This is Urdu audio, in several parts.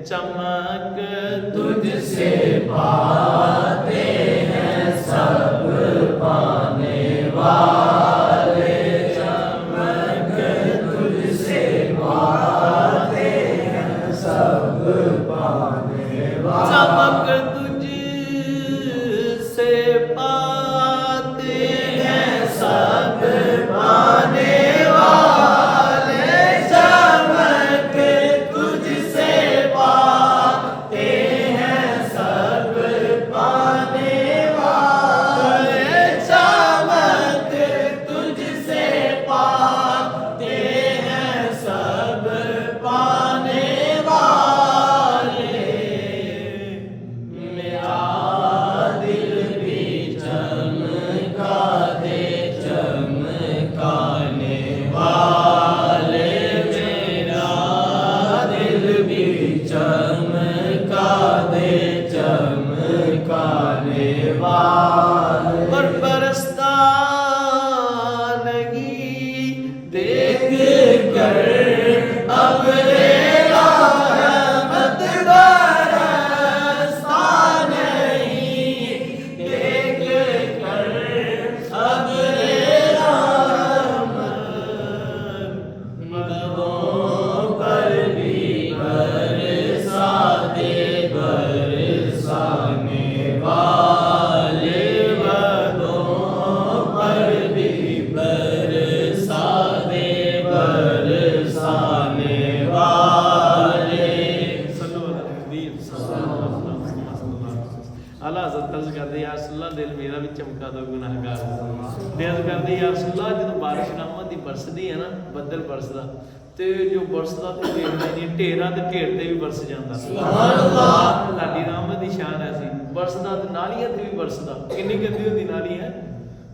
چمک تجھ سے پاتے ہیں سب پانے والے، چمک تجھ سے پاتے ہیں سب پانے والے، چمک تجھ سے پاتے ہیں سب پانے والے، چمک تجھ سے پاتے ہیں سب پانے والے، چمک تجھ سے پاتے ہیں سب پانے والے، میرا دل بھی چمکا دے چمکانے والے، میرا دل بھی چمکا دے چمکانے والے، اور برستا نہیں دیکھ کر ابر رحمت، برستا نہیں دیکھ کر ابر رحمت، بدوں پر بھی برسا دے برسانے والے، بدوں پر بھی برسا دے برسانے والے، صلو علی الحبیب صلی اللہ علیہ وسلم۔ اعلیٰ حضرت عرض کردے یا رسول اللہ دل میرا بھی چمکا دو گناہگار، عرض کردے یا رسول اللہ جدوں بارش رحمت دی برسدی ہے نا، بدل برسدا تے جو برسدا تے دیکھنا نہیں ٹھیرا تے ٹھیر تے بھی برس جاندا، سبحان اللہ، لاڈی رحمت دی شان ایسی، برسدا تے نالیاں تے بھی برسدا، کنی گندی ہوندی نالی ہے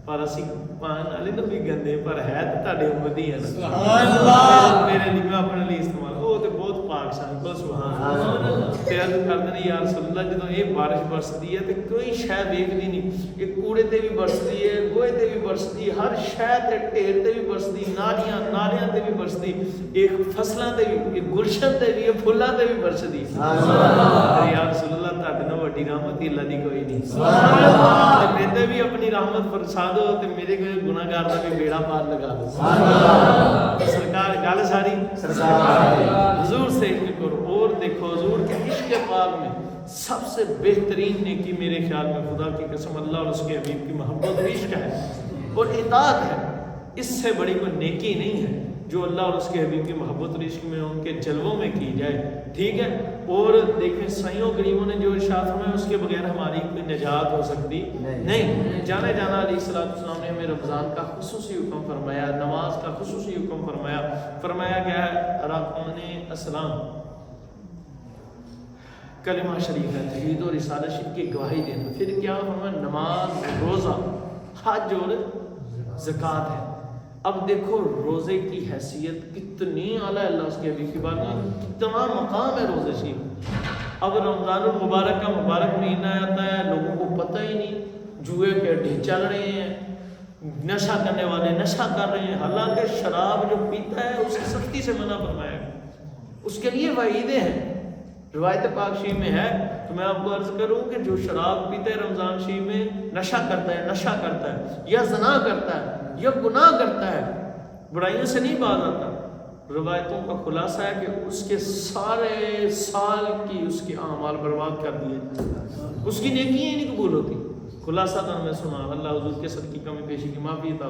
پر اسی پان والے تو بھی گندے پر ہے تے تہاڈے امتی ہے، سبحان اللہ، میرے لیے میں اپنے لیے استعمال او تے بہت پاک شان کو سبحان اللہ، تے عرض کردے نے یا رسول اللہ جدوں یہ بارش برسدی ہے تے کوئی شے ویکھدی نہیں، یہ کوڑے تے بھی برسدی ہے، گوہے تے بھی برسدی، ہر شے تے ٹھیر تے بھی برسدی، نالیاں تے بھی برسدی، ایک فصلاں تے بھی، ایک گلشن تے بھی، پھلاں تے بھی برسدی، سبحان اللہ، یا رسول اللہ تہاڈے نال وڈی رحمت اللہ دی کوئی نہیں، سبحان اللہ، میرے بھی اپنی رحمت برسا دو تے میرے گناہگار دا بھی بیڑا پار لگا دو، سبحان اللہ، سرکار گل ساری سرکار حضور سے کرو، اور دیکھو حضور کے عشق پاک میں سب سے بہترین نیکی میرے خیال میں خدا کی قسم اللہ اور اس کے حبیب کی محبت و عشق ہے اور اطاعت ہے، اس سے بڑی کوئی نیکی نہیں ہے جو اللہ اور اس کے حبیب کی محبت اور عشق میں ان کے جلووں میں کی جائے، ٹھیک ہے، اور دیکھیں سائیوں غریبوں نے جو ارشاد فرمایا اس کے بغیر ہماری کوئی نجات ہو سکتی نہیں، جانے جانا علیہ السلام نے ہمیں رمضان کا خصوصی حکم فرمایا، نماز کا خصوصی حکم فرمایا، فرمایا گیا ہے ارکان اسلام کلمہ شریف ہے، توحید اور رسالت شریف کی گواہی دینا، پھر کیا فرمایا نماز، روزہ، حج اور زکوٰۃ ہے۔ اب دیکھو روزے کی حیثیت کتنی اعلیٰ ہے، اللہ اس کے حبیب کی بات میں کتنا مقام ہے روزے شریف۔ اب رمضان المبارک کا مبارک مہینہ آتا ہے، لوگوں کو پتہ ہی نہیں، جوئے کے اڈے چل رہے ہیں، نشہ کرنے والے نشہ کر رہے ہیں، حالانکہ شراب جو پیتا ہے اس کی سختی سے منع فرمایا ہے، اس کے لیے وعیدیں ہیں، روایت پاک شریف میں ہے۔ تو میں آپ کو عرض کروں کہ جو شراب پیتا ہے رمضان شریف میں، نشہ کرتا ہے یا زنا کرتا ہے یا گناہ کرتا ہے، برائیوں سے نہیں باز آتا، روایتوں کا خلاصہ ہے کہ اس کے سارے سال کی اس کے اعمال برباد کر دیے، اس کی نیکیاں ہی نہیں قبول ہوتی۔ خلاصہ تو ہمیں سنا، اللہ حضور کے صدقے کی کمی پیشی کی معافی عطا۔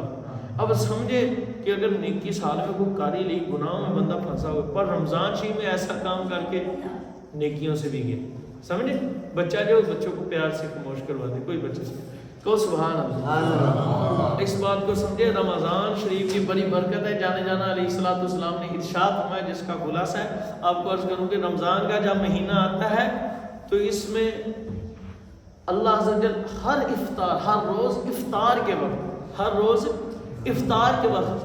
اب سمجھے کہ اگر نیکی سال میں کوئی کاری لی، گناہوں میں بندہ پھنسا ہوا، پر رمضان شریف میں ایسا کام کر کے نیکیوں سے بھی گئے، سمجھے، بچہ جو بچوں کو پیار سے خاموش کروا دے، کوئی بچے سے کو سبحان اللہ، اس بات کو سمجھے، رمضان شریف کی بڑی برکت ہے، جانے جانا علیہ السلام نے ارشاد فرمایا جس کا خلاصہ ہے آپ کو عرض کروں کہ رمضان کا جب مہینہ آتا ہے تو اس میں اللہ عز و جل ہر روز افطار کے وقت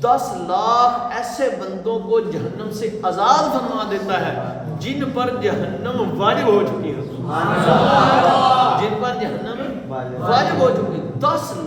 10 لاکھ ایسے بندوں کو جہنم سے آزاد فرما دیتا ہے جن پر جہنم واجب ہو چکی ہے، جن پر جہنم واجب ہو چکی ہے۔ 10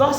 10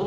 2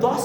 10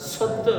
70।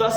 10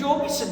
24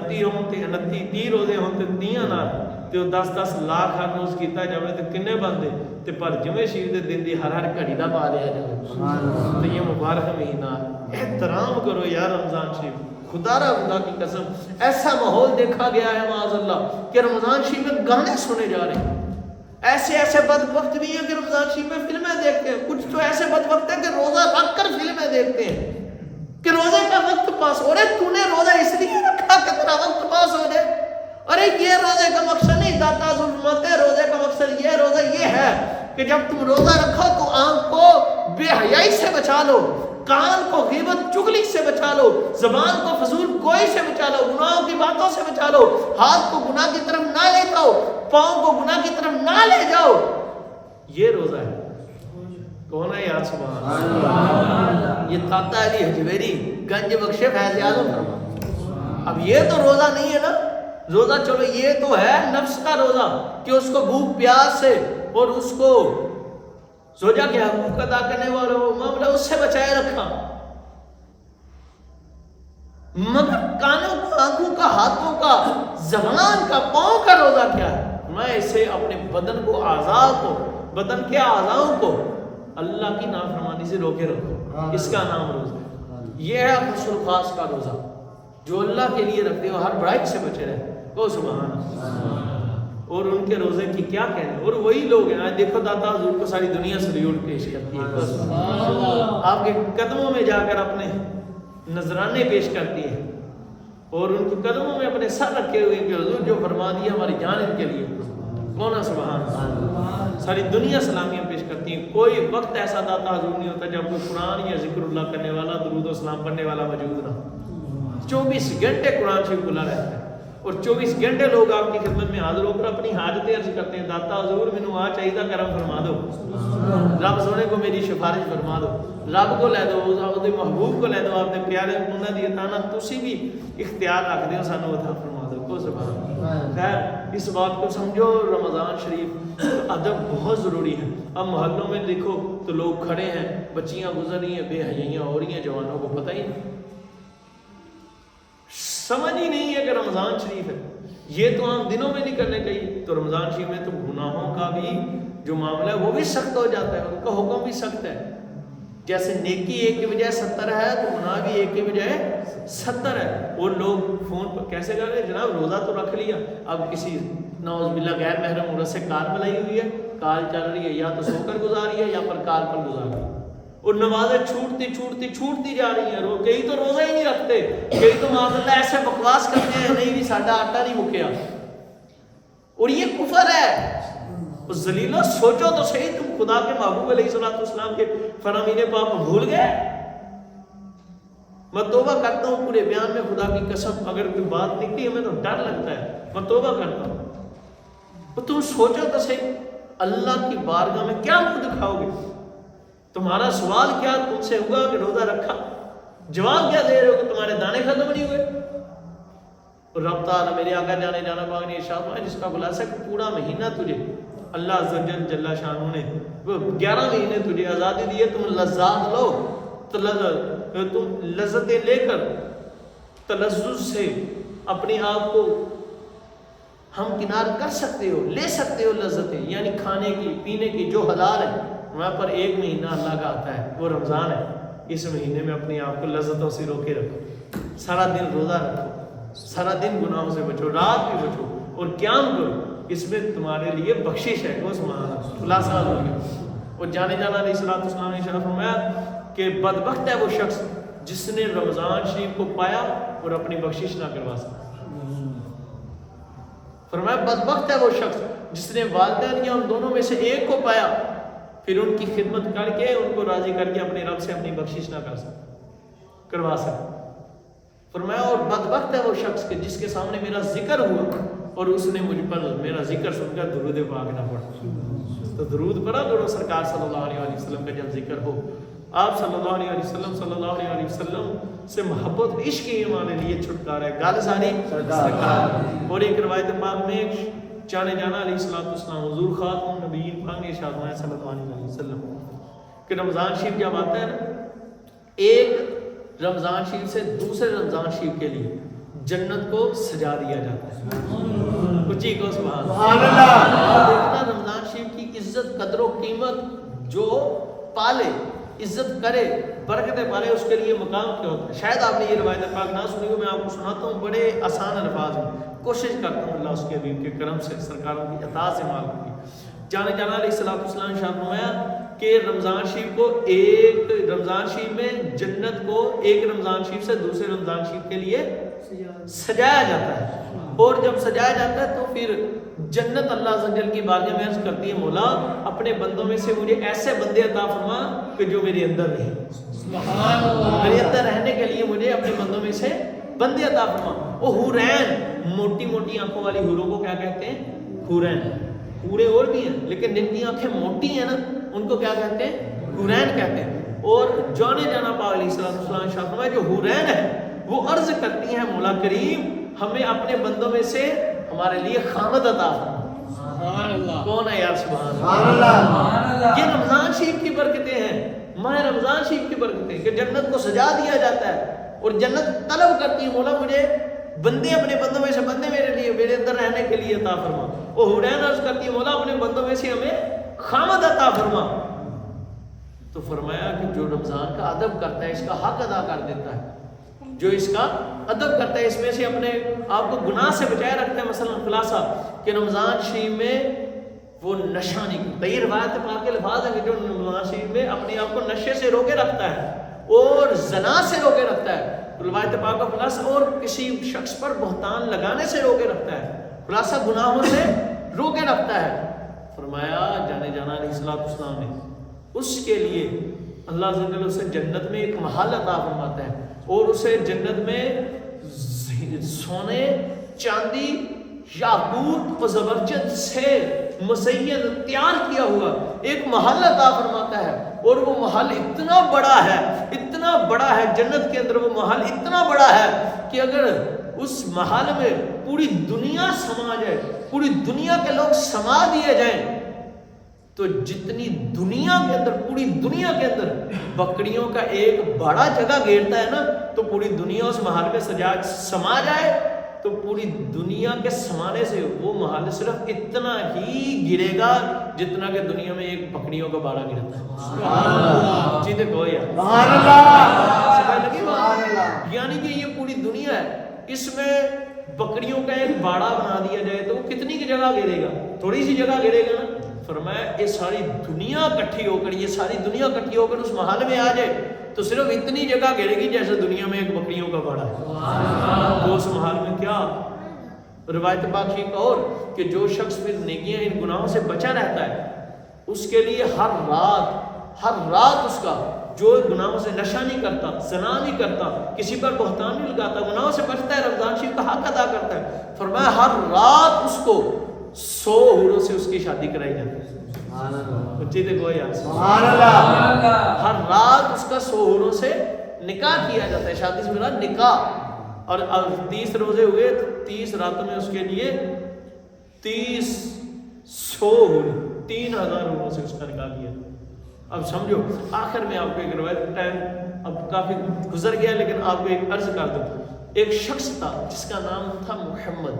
29 ਹੋਣ ਤੇ 30 ਰੋਜ਼ੇ ਹੋਣ ਤੇ 30 ਨਾਲ ਤੇ ਉਹ 10-10 ਲੱਖ ਹਰ ਰੋਜ਼ ਕੀਤਾ ਜਾਵੇ ਤੇ ਕਿੰਨੇ ਬਣਦੇ ਤੇ ਪਰ ਜਿਵੇਂ ਸ਼ਹੀਦ ਦੇ ਦਿਨ ਦੀ ਹਰ ਘੜੀ ਦਾ ਪਾ ਲਿਆ ਜਾਵੇ। تو یہ مبارک مہینہ احترام کرو یا رمضان شریف، خدا را خدا کی قسم ایسا ماحول دیکھا گیا ہے معاذ اللہ کہ رمضان شریف میں گانے سنے جا رہے ہیں، ایسے ایسے بدبخت بھی ہیں کہ رمضان شریف میں فلمیں دیکھتے ہیں، کچھ تو ایسے بدبخت ہیں کہ روزہ رکھ کر فلمیں دیکھتے ہیں کہ روزے کا وقت پاس ہو رہے، تو نے روزہ اس لیے رکھا کہ تیرا وقت پاس ہو جائے۔ ارے یہ روزے کا مقصد نہیں، داتا ظلمت ہے، روزے کا مقصد یہ روزہ یہ ہے کہ جب تم روزہ رکھو تو آنکھ کو بے حیائی سے بچا لو، کان کو غیبت چگلی سے بچا لو، زبان کو فضول گوئی سے بچا لو، گناہوں کی باتوں سے بچا لو، ہاتھ کو گناہ کی طرف نہ لے جاؤ، پاؤں کو گناہ کی طرف نہ لے جاؤ۔ یہ روزہ ہے۔ کون ہے یار؟ سبحان اللہ۔ یہ تاتا علی حجویری گنج بخش فیض اعظم فرما۔ اب یہ تو روزہ نہیں ہے نا، روزہ چلو یہ تو ہے نفس کا روزہ کہ اس کو بھوک پیاس سے اور اس کو زوجہ کے حقوق ادا کرنے والا وہ معاملہ اس سے بچائے رکھا، مگر کانوں کا، آنکھوں کا، ہاتھوں کا، زبان کا، پاؤں کا روزہ کیا ہے؟ میں اسے اپنے بدن کو، اعضاء کو، بدن کے اعضاءوں کو اللہ کی نافرمانی سے روکے رکھو، اس کا نام روزہ ہے۔ یہ ہے خصوص خاص کا روزہ جو اللہ کے لیے رکھتے ہو، ہر برائی سے بچے رہے۔ کو سبحان اللہ۔ اور ان کے روزے کی کیا کہنے، اور وہی لوگ ہیں، دیکھو داتا حضور کو ساری دنیا سلیوٹ پیش کرتی ہے، آپ کے قدموں میں جا کر اپنے نذرانے پیش کرتی ہے، اور ان کے قدموں میں اپنے سر رکھے ہوئے کہ حضور جو فرما دیا ہماری جان ان کے لیے، کون؟ سبحان اللہ۔ ساری دنیا سلامیاں پیش کرتی ہیں، کوئی وقت ایسا داتا حضور نہیں ہوتا جب کوئی قرآن یا ذکر اللہ کرنے والا، درود و سلام پڑھنے والا موجود نہ۔ 24 گھنٹے قرآن شریف کھلا رہتا ہے، اور 24 گھنٹے لوگ آپ کی خدمت میں حاضر ہو کر اپنی حاجتیں عرض کرتے ہیں، داتا حضور مینوں آ چاہیے، کرم فرما دو، رب سونے کو میری سفارش فرما دو، رب کو لے دو، اس محبوب کو لے دو، آپ نے پیارے انہوں دی عطا نہ تسی بھی اختیار رکھ دو، سانو عطا فرما دو۔ کو سبحان اللہ۔ خیر اس بات کو سمجھو، رمضان شریف ادب بہت ضروری ہے۔ اب محلوں میں دیکھو تو لوگ کھڑے ہیں، بچیاں گزر رہی ہیں، بے حیائیاں ہو رہی ہیں، جوانوں کو پتہ ہی نہیں، سمجھ ہی نہیں ہے کہ رمضان شریف ہے۔ یہ تو عام دنوں میں نہیں کرنے چاہیے، تو رمضان شریف میں تو گناہوں کا بھی جو معاملہ ہے وہ بھی سخت ہو جاتا ہے، ان کا حکم بھی سخت ہے۔ جیسے نیکی ایک کی بجائے 70 ہے تو گناہ بھی ایک کی بجائے 70 ہے۔ اور لوگ فون پر کیسے کر رہے ہیں، جناب روزہ تو رکھ لیا، اب کسی نعوذ باللہ غیر محرم عورت سے کال ملائی ہوئی ہے، کال چل رہی ہے، یا تو سو کر گزاری ہے یا پر کال پر گزار رہی ہے، اور نمازیں چھوٹتی جا رہی ہیں، کئی تو روزہ ہی نہیں رکھتے، کئی تو معاذ اللہ ایسے بکواس کرتے ہیں، نہیں بھی ساڈا آٹا نہیں مکیا، اور یہ کفر ہے۔ ذلیلو سوچو تو صحیح، تم خدا کے محبوب علیہ السلام کے فرامین پاک بھول گئے۔ میں توبہ کرتا ہوں پورے بیان میں، خدا کی قسم اگر کوئی بات نکلی ہمیں تو ڈر لگتا ہے، میں توبہ کرتا ہوں۔ تو تم سوچو تو صحیح، اللہ کی بارگاہ میں کیا منہ دکھاؤ گے؟ تمہارا سوال کیا تم سے ہوگا کہ روزہ رکھا؟ جواب کیا دے رہے ہو کہ تمہارے دانے ختم نہیں ہوئے؟ اور رب تعالیٰ میرے آقا جانے جانا پاک نے ارشاد فرمایا، جس کا خلاصہ کہ پورا مہینہ تجھے اللہ عز و جل جل شانہ نے 11 مہینے تجھے آزادی دی ہے، تم لذات لو، تم لذتیں لے کر تلذذ سے اپنے آپ کو ہم کنار کر سکتے ہو، لے سکتے ہو لذتیں، یعنی کھانے کی، پینے کی جو حلال ہے۔ وہاں پر ایک مہینہ اللہ کا آتا ہے، وہ رمضان ہے۔ اس مہینے میں اپنے آپ کو لذتوں سے روکے رکھو، سارا دن روزہ رکھو، سارا دن گناہوں سے بچو، رات بھی بچو، اور قیام کرو، اس میں تمہارے لیے بخشش ہے۔ وہ سبحان اللہ، خلاصہ ہو گیا۔ اور جانے جانا علیہ السلام نے اشارہ فرمایا کہ بدبخت ہے وہ شخص جس نے رمضان شریف کو پایا اور اپنی بخشش نہ کروا سکا۔ فرمایا بدبخت ہے وہ شخص جس نے والدین یا ان دونوں میں سے ایک کو پایا، پھر ان کی خدمت کر کے ان کو راضی کر کے اپنے رب سے اپنی بخشش نہ کروا سکا۔ فرمایا اور بدبخت ہے وہ شخص کہ جس کے سامنے میرا ذکر ہوا اور اس نے مجھ پر میرا ذکر سن کر درود پاک نہ پڑھا۔ تو درود پڑھا کرو سرکار صلی اللہ علیہ وسلم کا جب ذکر ہو، آپ صلی اللہ علیہ وسلم سے محبت عشق ہی ہمارے لیے چھٹکارا ہے۔ گل ساری سرکار۔ اور ایک روایت پاک میں جانے جانا علیہ السلام حضور خاتم نبیین پاک نے ارشاد فرمایا صلی اللہ علیہ وسلم کہ رمضان شریف جب آتا ہے نا، ایک رمضان شریف سے دوسرے رمضان شریف کے لیے جنت کو سجا دیا جاتا ہے. اونچی کو سبحان اللہ. دیکھنا رمضان شریف کی عزت قدر و قیمت جو پالے, عزت کرے, برکتیں پالے, اس کے لیے مقام کیا ہوتا ہے. شاید آپ نے یہ روایت پاک نہ سنی ہو, میں آپ کو سناتا ہوں بڑے آسان الفاظ میں, کوشش کرتا ہوں اللہ اس کے حبیب کے کرم سے, سرکاروں کی عطا سے مال کی. جانے جانا علیہ الصلوۃ والسلام شاہ فرمایا کہ رمضان شریف کو ایک رمضان شریف میں جنت کو ایک رمضان شریف سے دوسرے رمضان شریف کے لیے سجایا جاتا ہے, اور جب سجایا جاتا ہے تو پھر جنت اللہ عز و جل کی بارگاہ میں عرض کرتی ہے مولا اپنے بندوں میں سے مجھے ایسے بندے عطا فرما کہ جو میرے اندر رہیں, میرے اندر رہنے کے لیے مجھے اپنے بندوں میں سے بندے عطا فرما. وہ حورین, موٹی موٹی آنکھوں والی حوروں کو کیا کہتے ہیں؟ حورین. حوریں اور بھی ہیں لیکن جن کی آنکھیں موٹی ہیں نا ان کو کیا کہتے ہیں؟ حورین کہتے ہیں. اور جانے جانا پاک علیہ السلام شاہ فرمایا جو حورین ہیں وہ عرض کرتی ہیں مولا کریم ہمیں اپنے بندوں میں سے ہمارے لیے خامد عطا فرما. کون ہے یار؟ سبحان اللہ. یہ رمضان شریف کی برکتیں ہیں, ماہ رمضان شریف کی برکتیں کہ جنت کو سجا دیا جاتا ہے اور جنت طلب کرتی ہے مولا مجھے بندے اپنے بندوں میں سے بندے میرے لیے میرے اندر رہنے کے لیے عطا فرما. وہ حورین عرض کرتی ہے مولا اپنے بندوں میں سے ہمیں خامد عطا فرما. تو فرمایا کہ جو رمضان کا ادب کرتا ہے اس کا حق ادا کر دیتا ہے, جو اس کا ادب کرتا ہے اس میں سے اپنے آپ کو گناہ سے بچائے رکھتا ہے. مثلا خلاصہ کہ رمضان شریف میں وہ نشہ نہیں کرتا. یہ روایت پاک کے الفاظ ہیں کہ جو رمضان شریف میں اپنے آپ کو نشے سے روکے رکھتا ہے اور زنا سے روکے رکھتا ہے, روایت پاک کا خلاصہ, اور کسی شخص پر بہتان لگانے سے روکے رکھتا ہے, خلاصہ گناہوں سے روکے رکھتا ہے. فرمایا جانے جانا علیہ الصلوۃ والسلام نے اس کے لیے اللہ عز و جل اسے جنت میں ایک محل عطا فرماتا ہے اور اسے جنت میں سونے, چاندی, یاقوت و زبرجد سے مزین تیار کیا ہوا ایک محل عطا فرماتا ہے. اور وہ محل اتنا بڑا ہے, اتنا بڑا ہے, جنت کے اندر وہ محل اتنا بڑا ہے کہ اگر اس محل میں پوری دنیا سما جائے, پوری دنیا کے لوگ سما دیے جائیں تو جتنی دنیا کے اندر, پوری دنیا کے اندر بکریوں کا ایک بڑا جگہ گھیرتا ہے نا, تو پوری دنیا اس محل میں سما جائے تو پوری دنیا کے سمانے سے وہ محل صرف اتنا ہی گرے گا جتنا کہ دنیا میں ایک بکریوں کا باڑا گرتا ہے. سبحان اللہ. جی دیکھو یار سبحان اللہ. یعنی کہ یہ پوری دنیا ہے, اس میں بکریوں کا ایک باڑا بنا دیا جائے تو وہ کتنی کی جگہ گھیرے گا؟ تھوڑی سی جگہ گھیرے گا نا. فرمایا یہ ساری دنیا اکٹھی ہو کر, یہ ساری دنیا اکٹھی ہو کر اس محل میں آ جائے تو صرف اتنی جگہ گھیرے گی جیسے دنیا میں ایک بکریوں کا باڑا ہے. تو اس محل میں کیا روایت پاک شریف اور کہ جو شخص پھر نیکیاں ان گناہوں سے بچا رہتا ہے اس کے لیے ہر رات اس کا جو گناہوں سے نشہ نہیں کرتا, زنا نہیں کرتا, کسی پر بہتان نہیں لگاتا, گناہوں سے بچتا ہے, رمضان شریف کا حق ادا کرتا ہے. فرمایا ہر رات اس کو 100 حوروں سے اس کی شادی کرائی جاتی ہے. سبحان اللہ. بچے دیکھو یار سبحان اللہ. ہر رات اس کا 100 حوروں سے نکاح کیا جاتا ہے. شادی سے مراد نکاح. اور 30 روزے ہوئے, 30 راتوں میں اس کے لیے 100 حور, 3000 حوروں سے اس کا نکاح کیا. اب سمجھو آخر میں آپ کو ایک روایت, ٹائم اب کافی گزر گیا لیکن آپ کو ایک عرض کر دوں. ایک شخص تھا جس کا نام تھا محمد.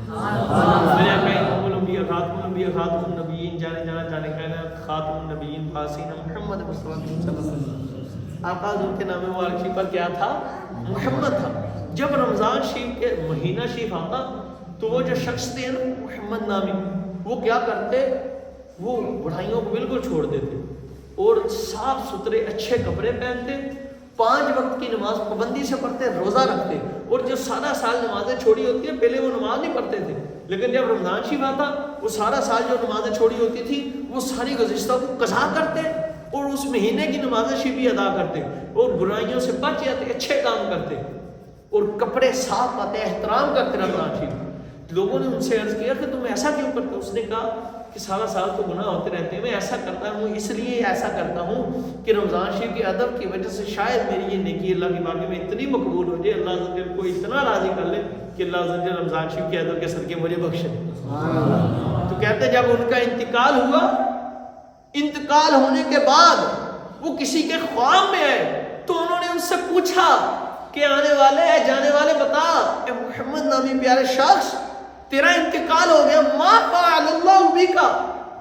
میرے آقا الانبیاء خاتم الانبیاء خاتم النبیین, جانے کہنا خاتم النبیین فاسین محمد مصطفیٰ صلی اللہ علیہ وسلم. آقا ان کے نام مبارک پر کیا تھا؟ محمد تھا. جب رمضان شریف کے مہینہ شریف آتا تو وہ جو شخص تھے نا محمد نامی, وہ کیا کرتے, وہ بڑھائیوں کو بالکل چھوڑ دیتے اور صاف ستھرے اچھے کپڑے پہنتے, 5 وقت کی نماز پابندی سے پڑھتے, روزہ رکھتے. اور جو سارا سال نمازیں چھوڑی ہوتی ہیں پہلے وہ نماز نہیں پڑھتے تھے, لیکن جب رمضان شریف آتا وہ سارا سال جو نمازیں چھوڑی ہوتی تھی وہ ساری گزشتہ کو قضا کرتے اور اس مہینے کی نمازیں شریف بھی ادا کرتے اور برائیوں سے بچ جاتے, اچھے کام کرتے اور کپڑے صاف پاتے, احترام کرتے رمضان شریف. لوگوں نے ان سے عرض کیا کہ تم ایسا کیوں کرتے؟ اس نے کہا کہ سارا سال تو گناہ ہوتے رہتے ہیں, میں ایسا کرتا ہوں اس لیے ایسا کرتا ہوں کہ رمضان شریف کے ادب کی وجہ سے شاید میری یہ نیکی اللہ کی بارگاہ میں اتنی مقبول ہو جائے, اللہ عز و جل کو اتنا راضی کر لے کہ اللہ عز و جل رمضان شریف کے ادب کے صدقے مجھے بخشے. تو کہتے جب ان کا انتقال ہوا, انتقال ہونے کے بعد وہ کسی کے خواب میں آئے تو انہوں نے ان سے پوچھا کہ آنے والے ہے جانے والے بتا اے محمد نامی پیارے شخص تیرا انتقال ہو گیا، ما فعل اللہ بک،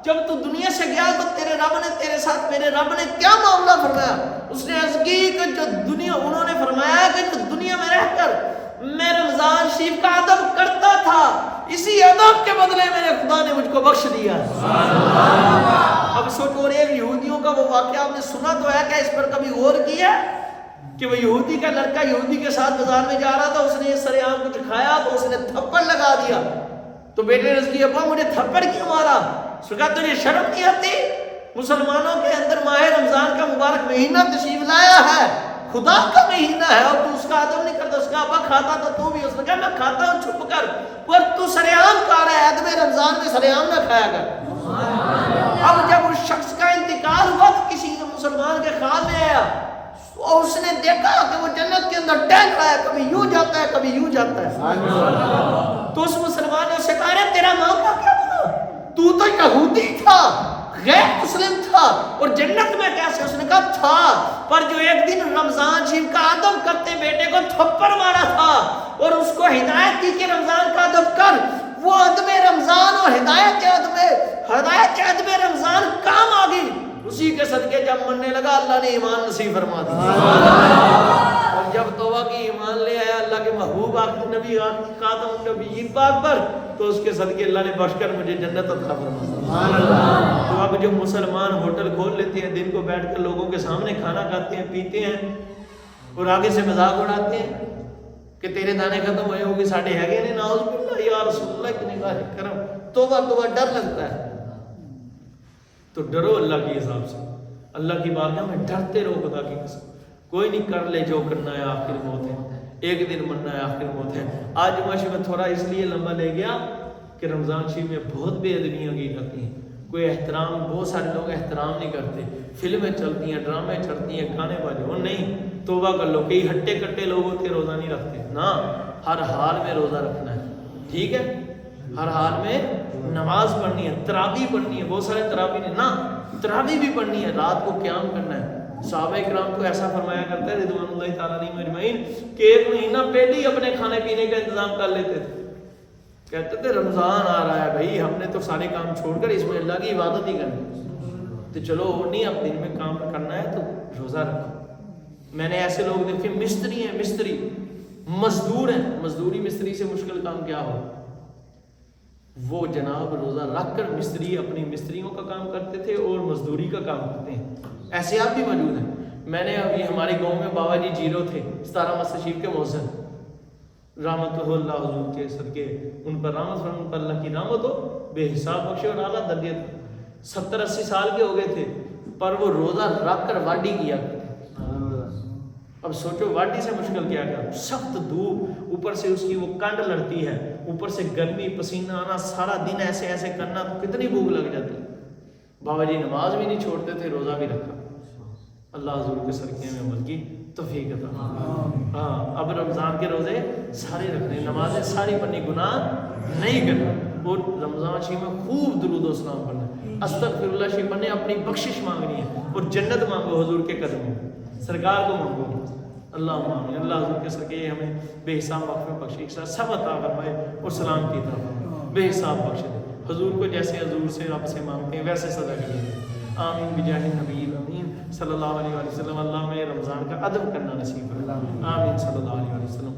جب تو دنیا سے گیا تو تیرے رب نے تیرے ساتھ میرے رب نے کیا معاملہ فرمایا؟ اس نے عرض کی کہ جو دنیا، انہوں نے فرمایا کہ جو دنیا میں رہ کر میں رمضان شریف کا ادب کرتا تھا، اسی ادب کے بدلے میرے خدا نے مجھ کو بخش دیا۔ اب سوچو، اور ایک یہودیوں کا وہ واقعہ آپ نے سنا تو ہے، کہ اس پر کبھی غور کیا کہ وہ یہودی کا لڑکا یہودی کے ساتھ بازار میں جا رہا تھا، اس نے سر عام کچھ کھایا تو اس نے تھپڑ لگا دیا، تو بیٹے نے اس کی ابا مجھے تھپڑ کیوں مارا؟ اس نے کہا تجھے شرم نہیں آتی؟ مسلمانوں کے اندر ماہ رمضان کا مبارک مہینہ تشریف لایا ہے، خدا کا مہینہ ہے، اور تو اس کا ادب نہیں کرتا۔ اس کا ابا کھاتا تو تو بھی، اس نے کہا میں کھاتا ہوں چھپ کر، پر تو سر عام کھا رہا ہے، ادب رمضان میں سر عام نہ کھایا کر۔ اب جب اس شخص کا انتقال ہوا تو کسی مسلمان کے خیال میں آیا، اور اس نے دیکھا کہ وہ جنت کے اندر ٹہل رہا ہے، کبھی یوں جاتا ہے کبھی یوں جاتا ہے، تو اس مسلمان نے اسے کہا تیرا معاملہ کیا بنا؟ تو یہودی تھا، غیر مسلم تھا، اور جنت میں کیسے؟ اس نے کہا تھا، پر جو ایک دن رمضان شریف کا ادب کرتے بیٹے کو تھپڑ مارا تھا اور اس کو ہدایت دی کہ رمضان کا ادب کر، وہ ادب رمضان اور ہدایت کے ادب رمضان کام آ گئی، اسی کے صدقے جب مرنے لگا اللہ نے ایمان نصیب فرما دیا، اور جب توبہ کی ایمان لے آیا اللہ کے محبوب آخری نبی آخری خاتم النبیین پاک پر، تو اس کے صدقے اللہ نے بخش کر مجھے جنت عطا فرما۔ تو اب جو مسلمان ہوٹل کھول لیتے ہیں، دن کو بیٹھ کر لوگوں کے سامنے کھانا کھاتے ہیں پیتے ہیں اور آگے سے مذاق اڑاتے ہیں کہ تیرے دانے ختم ہوئے ہوگی ساڑھے ہے گئے نہیں، نعوذ باللہ یا رسول اللہ کی نگاہ کرم، توبہ ڈر لگتا ہے۔ تو ڈرو اللہ کے حساب سے، اللہ کی بارگاہ میں ڈرتے رہو خدا کی قسم۔ کوئی نہیں، کر لے جو کرنا ہے، آخر موت ہے، ایک دن مرنا ہے، آخر موت ہے۔ آج معاشرے میں تھوڑا اس لیے لمبا لے گیا کہ رمضان شریف میں بہت بے ادبیاں کی جاتی ہیں، کوئی احترام، بہت سارے لوگ احترام نہیں کرتے، فلمیں چلتی ہیں، ڈرامے چلتی ہیں، گانے بجے، وہ نہیں، توبہ کر لو۔ کئی ہٹے کٹے لوگ ہوتے ہیں روزہ نہیں رکھتے، نہ، ہر حال میں روزہ رکھنا ہے، ٹھیک ہے، ہر حال میں نماز پڑھنی ہے، تراویح پڑھنی ہے، بہت سارے تراویح نہیں، نہ، تراویح بھی پڑھنی ہے، رات کو قیام کرنا ہے۔ صحابہ کرام کو ایسا فرمایا کرتا ہے رضوان اللہ تعالیٰ علیہم اجمعین کہ ایک مہینہ پہلے ہی اپنے کھانے پینے کا انتظام کر لیتے تھے، کہتے تھے رمضان آ رہا ہے بھائی، ہم نے تو سارے کام چھوڑ کر اس میں اللہ کی عبادت ہی کرنی، تو چلو نہیں، اب دن میں کام کرنا ہے تو روزہ رکھو۔ میں نے ایسے لوگ دیکھے، مستری ہیں، مستری مزدور ہیں، مزدوری مستری سے مشکل کام کیا ہو، وہ جناب روزہ رکھ کر مستری اپنی مستریوں کا کام کرتے تھے اور مزدوری کا کام کرتے ہیں، ایسے آپ بھی موجود ہیں۔ میں نے ابھی ہمارے گاؤں میں بابا جی جیرو تھے، 17 مسجد شریف کے مؤذن، رحمت اللہ حضور کے صدقے ان پر رحمت، ان پر اللہ کی رحمت ہو، بے حساب بخشے اور اعلیٰ درجات، 70-80 سال کے ہو گئے تھے، پر وہ روزہ رکھ کر واڈی کیا کرتے۔ اب سوچو واڈی سے مشکل کیا کیا، سخت دھوپ، اوپر سے اس کی وہ کنڈ لڑتی ہے، اوپر سے گرمی، پسینہ آنا، سارا دن ایسے ایسے کرنا، تو کتنی بھوک لگ جاتی۔ بابا جی نماز بھی نہیں چھوڑتے تھے، روزہ بھی رکھا۔ اللہ حضور کے صدقے میں عمل کی توفیق عطا۔ ہاں، اب رمضان کے روزے سارے رکھنے، نمازیں ساری پڑھنی، گناہ نہیں کرنا، اور رمضان شریف میں خوب درود و سلام پڑھنا، استغفر اللہ شریف پڑھنے، اپنی بخشش مانگنی ہے، اور جنت مانگو حضور کے قدموں، سرکار کو مانگو۔ اللہ آمین۔ اللہ حضور کے صدقے ہمیں بے حساب مغفرت بخشے، سب عطا فرمائے اور سلام کی عطا فرمائے، بے حساب بخشے دے، حضور کو جیسے حضور سے رب سے مانگتے ہیں ویسے سزا کریے۔ آمین بجاہ نبی امین صلی اللہ علیہ وسلم۔ اللہ میں رمضان کا ادب کرنا نصیب فرمائے، آمین صلی اللہ علیہ وسلم۔